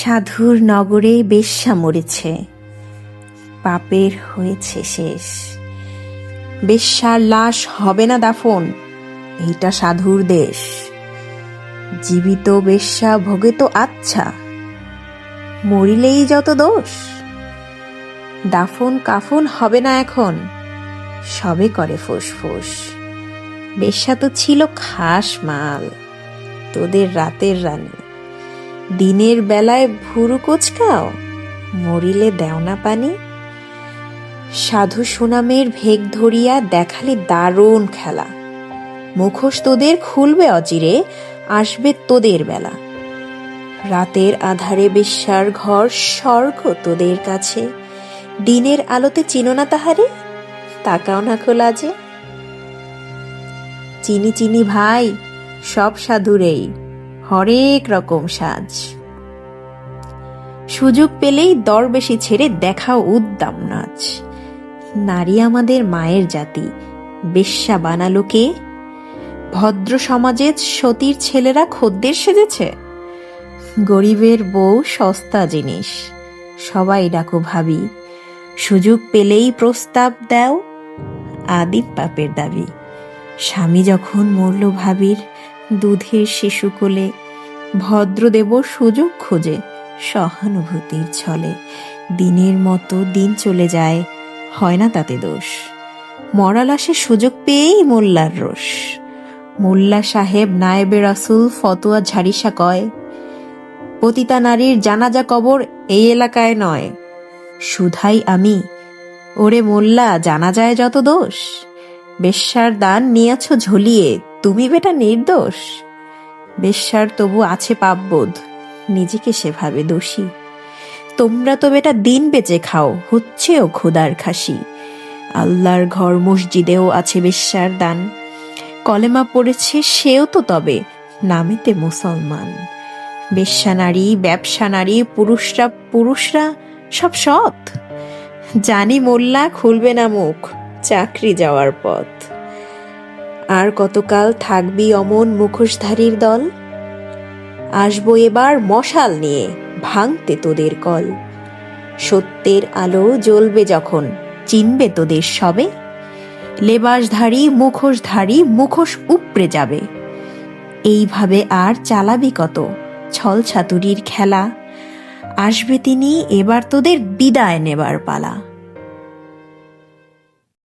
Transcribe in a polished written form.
সাধুর নগরে বেশ্যা মরেছে, পাপের হয়েছে শেষ। বেশ্যার লাশ হবে না দাফন, এইটা সাধুর দেশ। জীবিত বেশ্যা ভোগে তো আচ্ছা, মরিলেই যত দোষ। দাফন কাফন হবে না এখন, সবে করে ফুসফুস। বেশ্যা তো ছিল খাস মাল, তোদের রাতের রানী। দিনের বেলায় ভুরু কোচকাও, মরিলে দেও না পানি। সাধু সুনামের ভেগ ধরিয়া দেখালে দারুণ খেলা। মুখোশ তোদের খুলবে অচিরে, আসবে তোদের বেলা। রাতের আধারে বেশ্যার ঘর স্বর্গ তোদের কাছে। দিনের আলোতে চিনো না তাহারে, তাকাও না খোলাজে। চিনি চিনি ভাই সব সাধুরেই, হরেক রকম সাজ। সুযোগ পেলেই দরবেশি ছেড়ে দেখাও উদ্দাম নাচ। নারী আমাদের মায়ের জাতি, বেশ্যা বানালো কে? ভদ্র সমাজে সতীর ছেলেরা খদ্দের সেজেছে। গরিবের বউ সস্তা জিনিস, সবাই ডাকো ভাবি। সুযোগ পেলেই প্রস্তাব দাও, আদি পাপের দাবি। স্বামী যখন মরল ভাবির দুধের শিশু কোলে, ভদ্রদেব সুযোগ খোঁজে সহানুভূতির ছলে। দিনের মতো দিন চলে যায়, হয় না তাতে দোষ। মরা লাশে সুযোগ পেয়েই মোল্লার রোষ। মোল্লা সাহেব নায়েবে রাসূল ফতোয়া ঝাড়িসা কয়, পতিতা নারীর জানাজা কবর এই এলাকায় নয়। শুধাই আমি, ওরে মোল্লা জানাজায় যত দোষ। বেশ্যার দান নিয়েছ ঝুলিয়ে, তুমি বেটা নির্দোষ। বেশ্যার তবু আছে পাপবোধ, নিজেকে সে ভাবে দোষী। তোমরা তো বেটা দিন বেঁচে খাও, হচ্ছেও খোদার খাসি। আল্লাহর ঘর মসজিদেও আছে বেশ্যার দান। কলেমা পড়েছে সেও তো তবে নামেতে মুসলমান। বেশ্যা নারী, ব্যবসা নারী, পুরুষরা সব সৎ। জানি মোল্লা খুলবে না মুখ, চাকরি যাওয়ার পথ। আর কতকাল থাকবি অমন মুখোশধারীর দল? আসবো এবার মশাল নিয়ে, ভাঙতে তোদের কল। সত্যের আলো জ্বলবে যখন, চিনবে তোদের সবে। লেবাসধারী মুখোশধারী মুখোশ উপড়ে যাবে। এইভাবে আর চালাবি কত ছল ছাতুরির খেলা? আসবে তিনি, এবার তোদের বিদায় নেবার পালা।